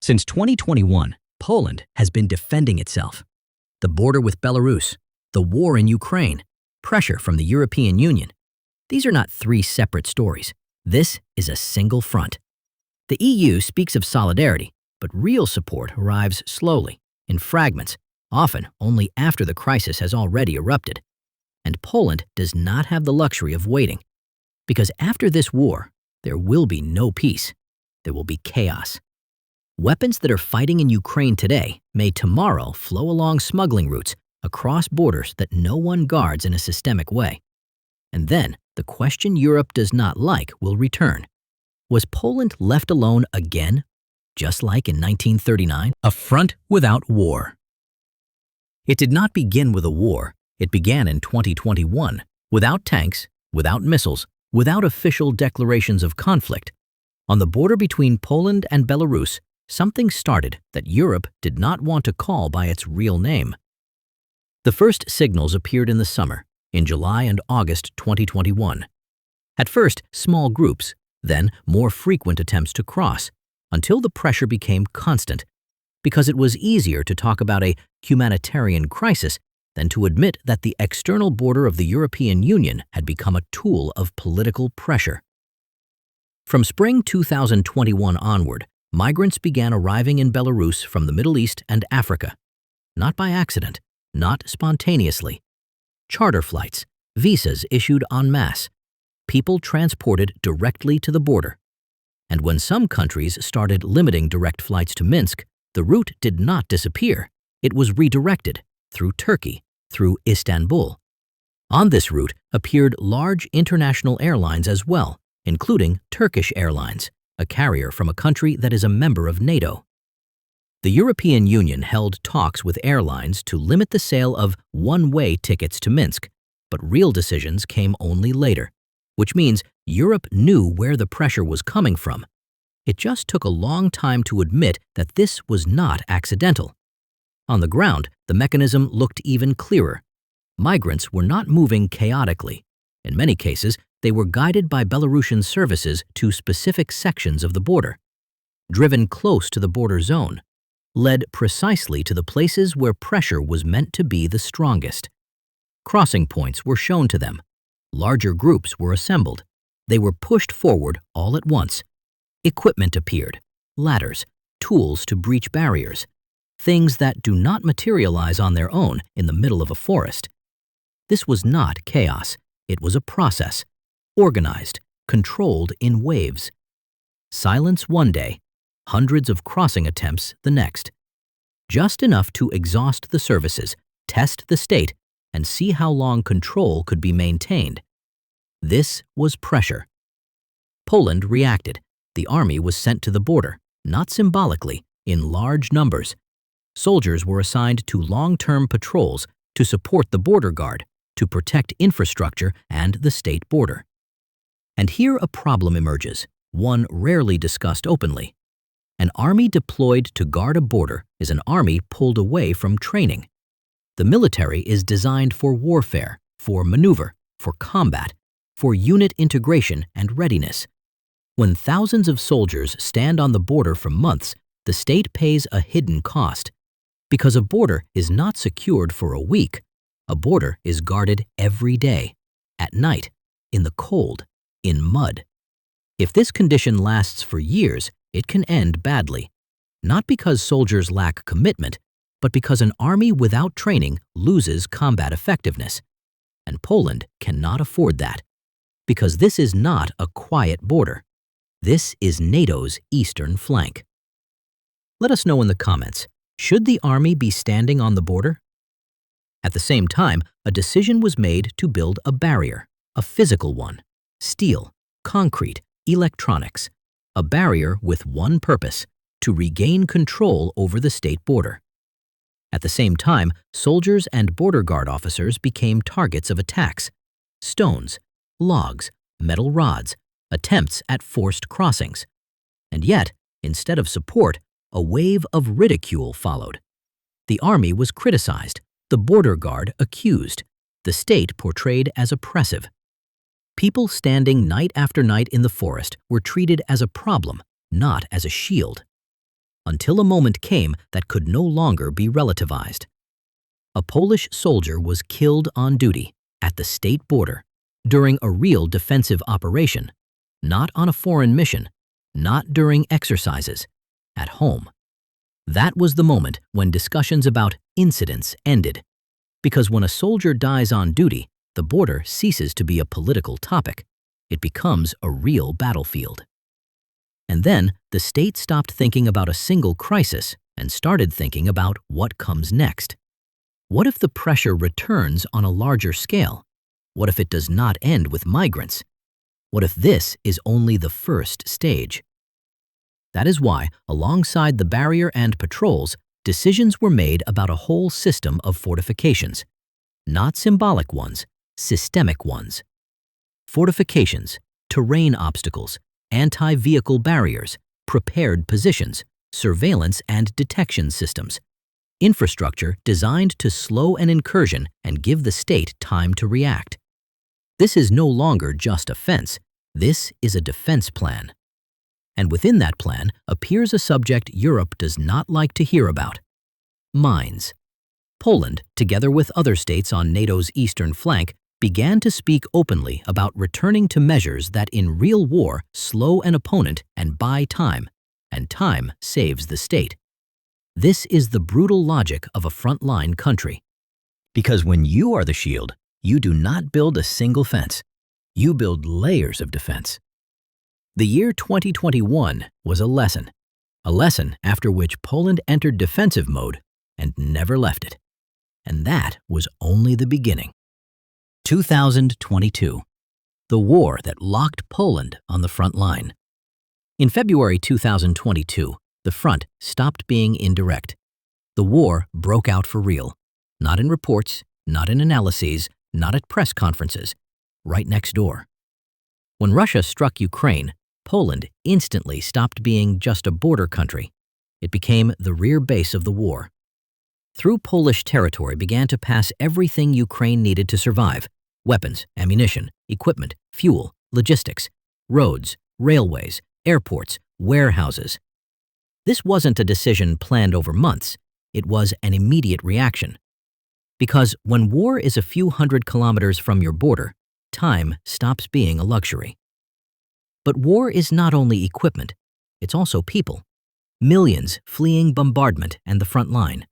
Since 2021, Poland has been defending itself. The border with Belarus, the war in Ukraine, pressure from the European Union. These are not three separate stories. This is a single front. The EU speaks of solidarity, but real support arrives slowly, in fragments, often only after the crisis has already erupted. And Poland does not have the luxury of waiting, because after this war, there will be no peace. There will be chaos. Weapons that are fighting in Ukraine today may tomorrow flow along smuggling routes across borders that no one guards in a systemic way. And then the question Europe does not like will return. Was Poland left alone again, just like in 1939? A front without war. It did not begin with a war. It began in 2021, without tanks, without missiles, without official declarations of conflict. On the border between Poland and Belarus, something started that Europe did not want to call by its real name. The first signals appeared in the summer, in July and August 2021. At first, small groups, then more frequent attempts to cross, until the pressure became constant, because it was easier to talk about a humanitarian crisis than to admit that the external border of the European Union had become a tool of political pressure. From spring 2021 onward, migrants began arriving in Belarus from the Middle East and Africa. Not by accident, not spontaneously. Charter flights, visas issued en masse, people transported directly to the border. And when some countries started limiting direct flights to Minsk, the route did not disappear. It was redirected through Turkey, through Istanbul. On this route appeared large international airlines as well, including Turkish Airlines, a carrier from a country that is a member of NATO. The European Union held talks with airlines to limit the sale of one-way tickets to Minsk, but real decisions came only later, which means Europe knew where the pressure was coming from. It just took a long time to admit that this was not accidental. On the ground, the mechanism looked even clearer. Migrants were not moving chaotically. In many cases, they were guided by Belarusian services to specific sections of the border, driven close to the border zone, led precisely to the places where pressure was meant to be the strongest. Crossing points were shown to them. Larger groups were assembled. They were pushed forward all at once. Equipment appeared, ladders, tools to breach barriers, things that do not materialize on their own in the middle of a forest. This was not chaos. It was a process, organized, controlled in waves. Silence one day, hundreds of crossing attempts the next. Just enough to exhaust the services, test the state, and see how long control could be maintained. This was pressure. Poland reacted. The army was sent to the border, not symbolically, in large numbers. Soldiers were assigned to long-term patrols to support the border guard, to protect infrastructure and the state border. And here a problem emerges, one rarely discussed openly. An army deployed to guard a border is an army pulled away from training. The military is designed for warfare, for maneuver, for combat, for unit integration and readiness. When thousands of soldiers stand on the border for months, the state pays a hidden cost. Because a border is not secured for a week. A border is guarded every day, at night, in the cold, in mud. If this condition lasts for years, it can end badly. Not because soldiers lack commitment, but because an army without training loses combat effectiveness. And Poland cannot afford that, because this is not a quiet border. This is NATO's eastern flank. Let us know in the comments, should the army be standing on the border? At the same time, a decision was made to build a barrier, a physical one, steel, concrete, electronics, a barrier with one purpose, to regain control over the state border. At the same time, soldiers and border guard officers became targets of attacks. Stones, logs, metal rods, attempts at forced crossings. And yet, instead of support, a wave of ridicule followed. The army was criticized, the border guard accused, the state portrayed as oppressive. People standing night after night in the forest were treated as a problem, not as a shield. until a moment came that could no longer be relativized. A Polish soldier was killed on duty at the state border during a real defensive operation, not on a foreign mission, not during exercises, at home. That was the moment when discussions about incidents ended, because when a soldier dies on duty, the border ceases to be a political topic. It becomes a real battlefield. And then the state stopped thinking about a single crisis and started thinking about what comes next. What if the pressure returns on a larger scale? What if it does not end with migrants? What if this is only the first stage? That is why, alongside the barrier and patrols, decisions were made about a whole system of fortifications. Not symbolic ones, systemic ones. Fortifications, terrain obstacles, anti-vehicle barriers, prepared positions, surveillance and detection systems. Infrastructure designed to slow an incursion and give the state time to react. This is no longer just a fence. This is a defense plan. And within that plan appears a subject Europe does not like to hear about: mines. Poland, together with other states on NATO's eastern flank, began to speak openly about returning to measures that in real war slow an opponent and buy time, and time saves the state. This is the brutal logic of a frontline country. Because when you are the shield, you do not build a single fence. You build layers of defense. The year 2021 was a lesson after which Poland entered defensive mode and never left it. And that was only the beginning. 2022, the war that locked Poland on the front line. In February 2022, the front stopped being indirect. The war broke out for real, not in reports, not in analyses, not at press conferences, right next door. When Russia struck Ukraine, Poland instantly stopped being just a border country. It became the rear base of the war. Through Polish territory began to pass everything Ukraine needed to survive: weapons, ammunition, equipment, fuel, logistics, roads, railways, airports, warehouses. This wasn't a decision planned over months. It was an immediate reaction. Because when war is a few hundred kilometers from your border, time stops being a luxury. But war is not only equipment, it's also people. Millions fleeing bombardment and the front line.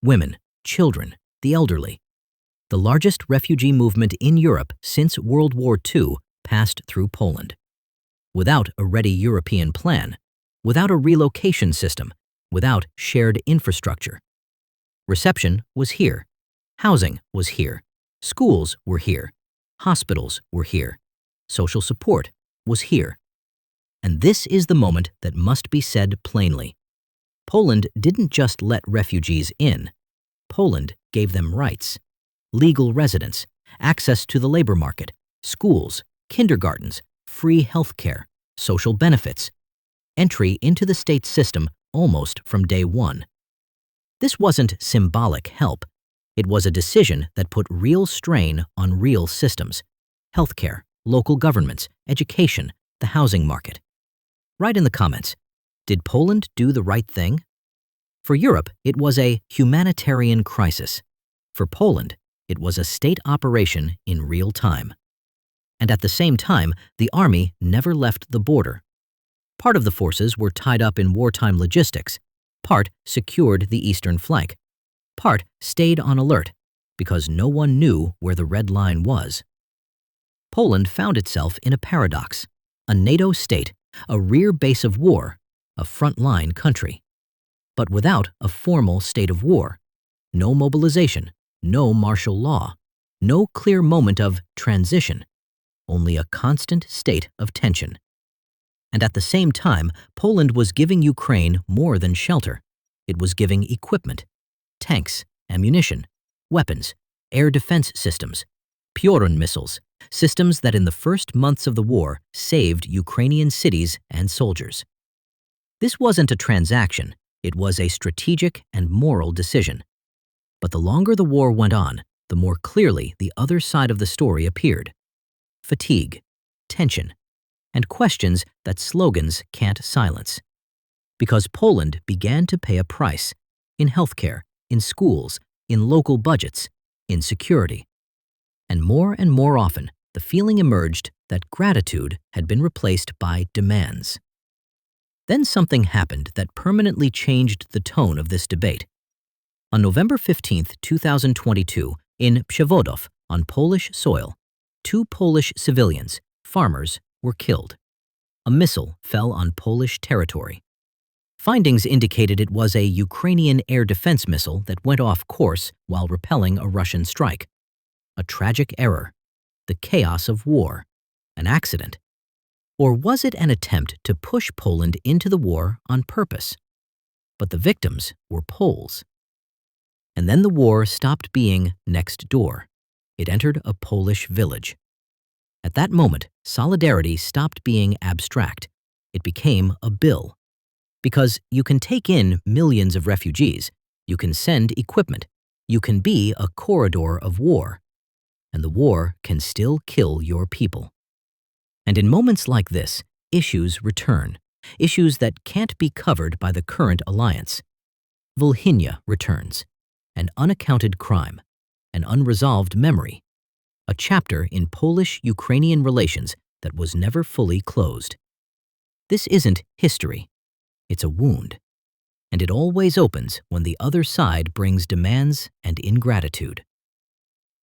Women, children, the elderly. The largest refugee movement in Europe since World War II passed through Poland. Without a ready European plan, without a relocation system, without shared infrastructure. Reception was here. Housing was here. Schools were here. Hospitals were here. Social support was here. And this is the moment that must be said plainly. Poland didn't just let refugees in. Poland gave them rights: legal residence, access to the labor market, schools, kindergartens, free health care, social benefits, entry into the state system almost from day one. This wasn't symbolic help. It was a decision that put real strain on real systems: healthcare, local governments, education, the housing market. Write in the comments, did Poland do the right thing? For Europe, it was a humanitarian crisis. For Poland, it was a state operation in real time. And at the same time, the army never left the border. Part of the forces were tied up in wartime logistics. Part secured the eastern flank. Part stayed on alert because no one knew where the red line was. Poland found itself in a paradox: a NATO state, a rear base of war, a front-line country. But without a formal state of war, no mobilization, no martial law, no clear moment of transition, only a constant state of tension. And at the same time, Poland was giving Ukraine more than shelter. It was giving equipment: tanks, ammunition, weapons, air defense systems, Piorun missiles, systems that in the first months of the war saved Ukrainian cities and soldiers. This wasn't a transaction, it was a strategic and moral decision. But the longer the war went on, the more clearly the other side of the story appeared: fatigue, tension, and questions that slogans can't silence. Because Poland began to pay a price in healthcare, in schools, in local budgets, in security. And more often, the feeling emerged that gratitude had been replaced by demands. Then something happened that permanently changed the tone of this debate. On November 15, 2022, in Przewodów, on Polish soil, 2 Polish civilians, farmers, were killed. A missile fell on Polish territory. Findings indicated it was a Ukrainian air defense missile that went off course while repelling a Russian strike. A tragic error, the chaos of war, an accident. Or was it an attempt to push Poland into the war on purpose? But the victims were Poles. And then the war stopped being next door. It entered a Polish village. At that moment, solidarity stopped being abstract. It became a bill. Because you can take in millions of refugees, you can send equipment, you can be a corridor of war, and the war can still kill your people. And in moments like this, issues return, issues that can't be covered by the current alliance. Volhynia returns, an unaccounted crime, an unresolved memory, a chapter in Polish-Ukrainian relations that was never fully closed. This isn't history. It's a wound, and it always opens when the other side brings demands and ingratitude.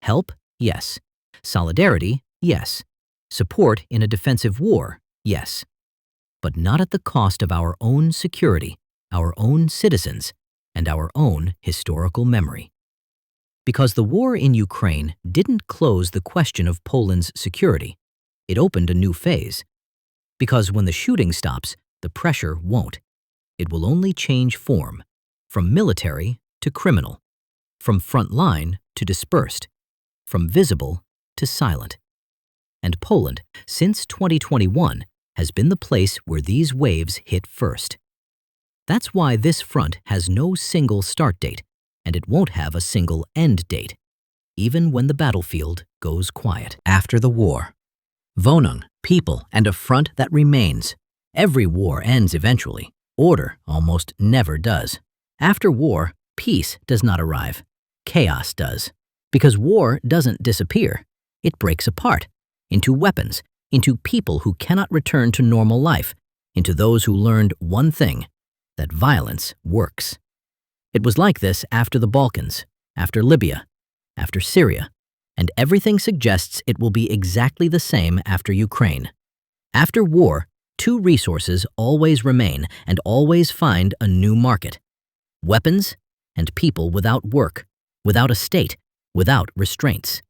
Help? Yes. Solidarity? Yes. Support in a defensive war? Yes. But not at the cost of our own security, our own citizens, and our own historical memory. Because the war in Ukraine didn't close the question of Poland's security. It opened a new phase. Because when the shooting stops, the pressure won't. It will only change form, from military to criminal, from frontline to dispersed, from visible to silent. And Poland, since 2021, has been the place where these waves hit first. That's why this front has no single start date, and it won't have a single end date, even when the battlefield goes quiet. After the war, Wohnung, people, and a front that remains. Every war ends eventually. Order almost never does. After war, peace does not arrive. Chaos does. Because war doesn't disappear. It breaks apart into weapons, into people who cannot return to normal life, into those who learned one thing, that violence works. It was like this after the Balkans, after Libya, after Syria, and everything suggests it will be exactly the same after Ukraine. After war, 2 resources always remain and always find a new market: weapons and people without work, without a state, without restraints.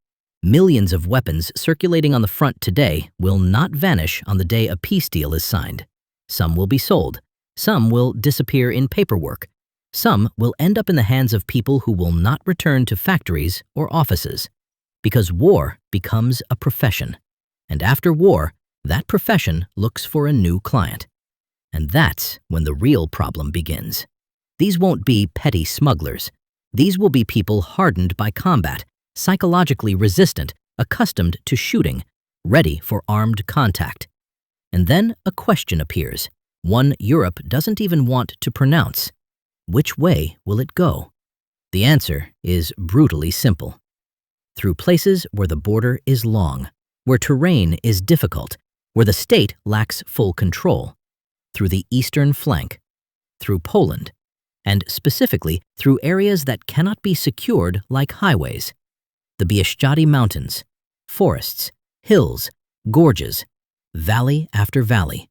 Millions of weapons circulating on the front today will not vanish on the day a peace deal is signed. Some will be sold. Some will disappear in paperwork. Some will end up in the hands of people who will not return to factories or offices. Because war becomes a profession. And after war, that profession looks for a new client. And that's when the real problem begins. These won't be petty smugglers. These will be people hardened by combat, psychologically resistant, accustomed to shooting, ready for armed contact. And then a question appears, one Europe doesn't even want to pronounce. Which way will it go? The answer is brutally simple. Through places where the border is long, where terrain is difficult, where the state lacks full control, through the eastern flank, through Poland, and specifically through areas that cannot be secured like highways. The Bieszczady Mountains, forests, hills, gorges, valley after valley,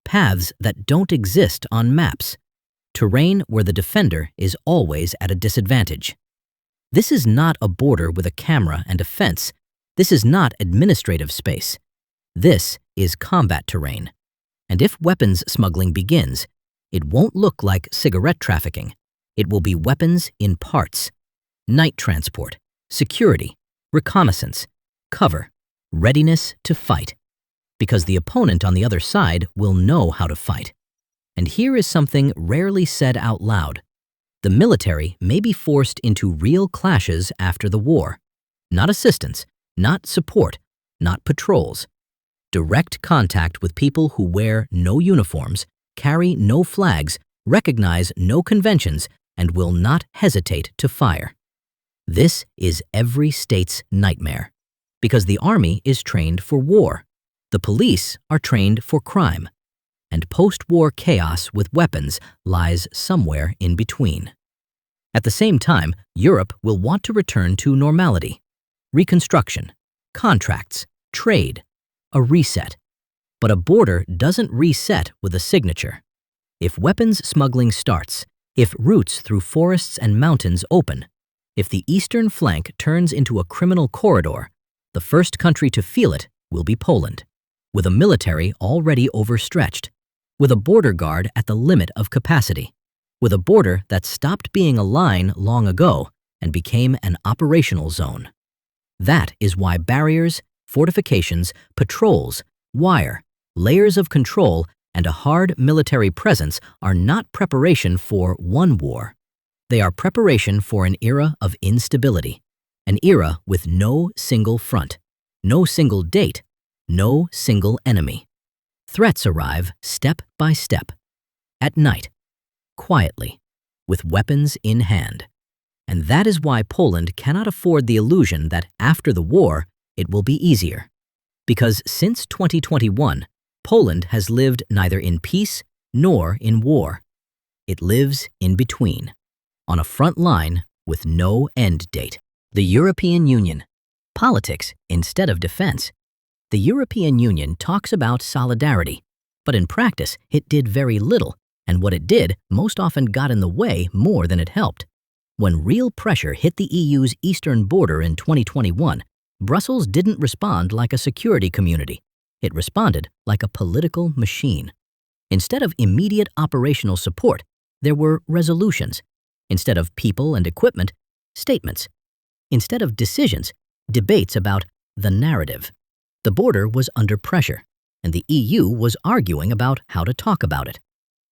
paths that don't exist on maps, terrain where the defender is always at a disadvantage. This is not a border with a camera and a fence. This is not administrative space. This is combat terrain. And if weapons smuggling begins, it won't look like cigarette trafficking. It will be weapons in parts, night transport, security, reconnaissance, cover, readiness to fight. Because the opponent on the other side will know how to fight. And here is something rarely said out loud. The military may be forced into real clashes after the war. Not assistance, not support, not patrols. Direct contact with people who wear no uniforms, carry no flags, recognize no conventions, and will not hesitate to fire. This is every state's nightmare, because the army is trained for war, the police are trained for crime, and post-war chaos with weapons lies somewhere in between. At the same time, Europe will want to return to normality, reconstruction, contracts, trade, a reset. But a border doesn't reset with a signature. If weapons smuggling starts, if routes through forests and mountains open, if the eastern flank turns into a criminal corridor, the first country to feel it will be Poland, with a military already overstretched, with a border guard at the limit of capacity, with a border that stopped being a line long ago and became an operational zone. That is why barriers, fortifications, patrols, wire, layers of control, and a hard military presence are not preparation for one war. They are preparation for an era of instability, an era with no single front, no single date, no single enemy. Threats arrive step by step, at night, quietly, with weapons in hand. And that is why Poland cannot afford the illusion that after the war, it will be easier. Because since 2021, Poland has lived neither in peace nor in war. It lives in between, on a front line with no end date. The European Union. Politics instead of defense. The European Union talks about solidarity, but in practice it did very little, and what it did most often got in the way more than it helped. When real pressure hit the EU's eastern border in 2021, Brussels didn't respond like a security community. It responded like a political machine. Instead of immediate operational support, there were resolutions. Instead of people and equipment, statements. Instead of decisions, debates about the narrative. The border was under pressure, and the EU was arguing about how to talk about it.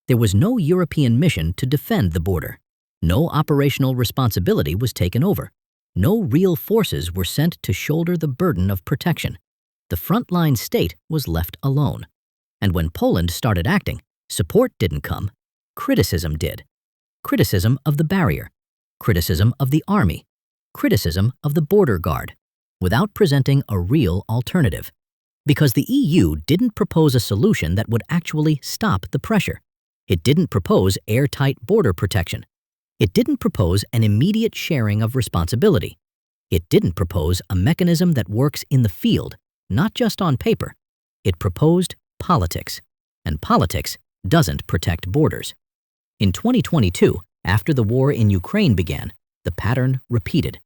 There was no European mission to defend the border. No operational responsibility was taken over. No real forces were sent to shoulder the burden of protection. The frontline state was left alone. And when Poland started acting, support didn't come, criticism did. Criticism of the barrier, criticism of the army, criticism of the border guard, without presenting a real alternative. Because the EU didn't propose a solution that would actually stop the pressure. It didn't propose airtight border protection. It didn't propose an immediate sharing of responsibility. It didn't propose a mechanism that works in the field, not just on paper. It proposed politics, and politics doesn't protect borders. In 2022, after the war in Ukraine began, the pattern repeated.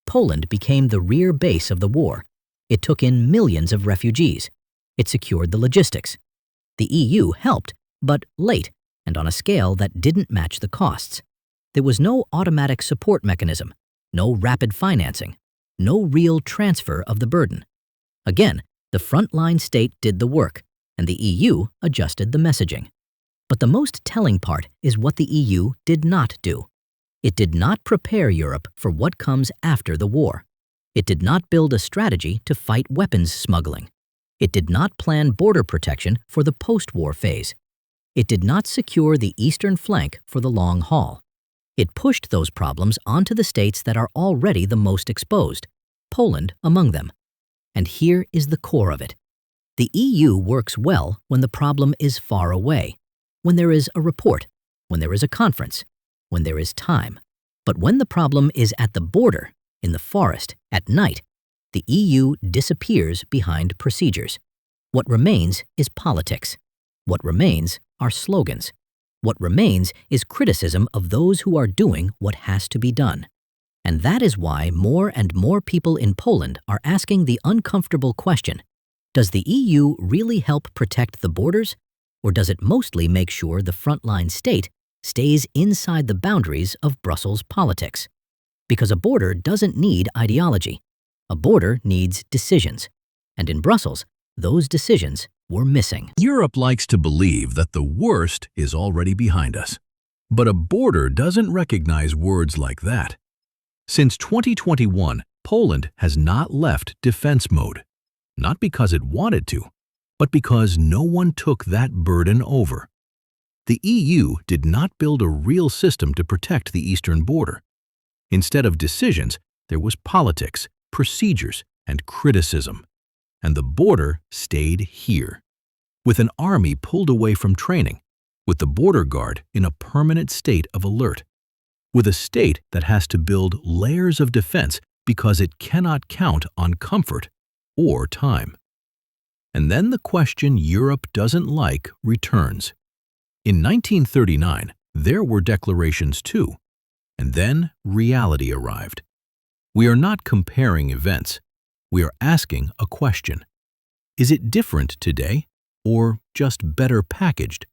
Poland became the rear base of the war. It took in millions of refugees. It secured the logistics. The EU helped, but late and on a scale that didn't match the costs. There was no automatic support mechanism, no rapid financing, no real transfer of the burden. Again, the frontline state did the work, and the EU adjusted the messaging. But the most telling part is what the EU did not do. It did not prepare Europe for what comes after the war. It did not build a strategy to fight weapons smuggling. It did not plan border protection for the post-war phase. It did not secure the eastern flank for the long haul. It pushed those problems onto the states that are already the most exposed, Poland among them. And here is the core of it. The EU works well when the problem is far away, when there is a report, when there is a conference, when there is time. But when the problem is at the border, in the forest, at night, the EU disappears behind procedures. What remains is politics. What remains are slogans. What remains is criticism of those who are doing what has to be done. And that is why more and more people in Poland are asking the uncomfortable question, does the EU really help protect the borders, or does it mostly make sure the frontline state stays inside the boundaries of Brussels politics? Because a border doesn't need ideology. A border needs decisions. And in Brussels, those decisions were missing. Europe likes to believe that the worst is already behind us. But a border doesn't recognize words like that. Since 2021, Poland has not left defense mode. Not because it wanted to, but because no one took that burden over. The EU did not build a real system to protect the eastern border. Instead of decisions, there was politics, procedures, and criticism. And the border stayed here, with an army pulled away from training, with the border guard in a permanent state of alert, with a state that has to build layers of defense because it cannot count on comfort or time. And then the question Europe doesn't like returns. In 1939, there were declarations too, and then reality arrived. We are not comparing events. We are asking a question. Is it different today, or just better packaged?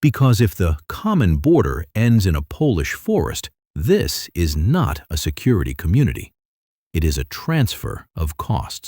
Because if the common border ends in a Polish forest, this is not a security community. It is a transfer of costs.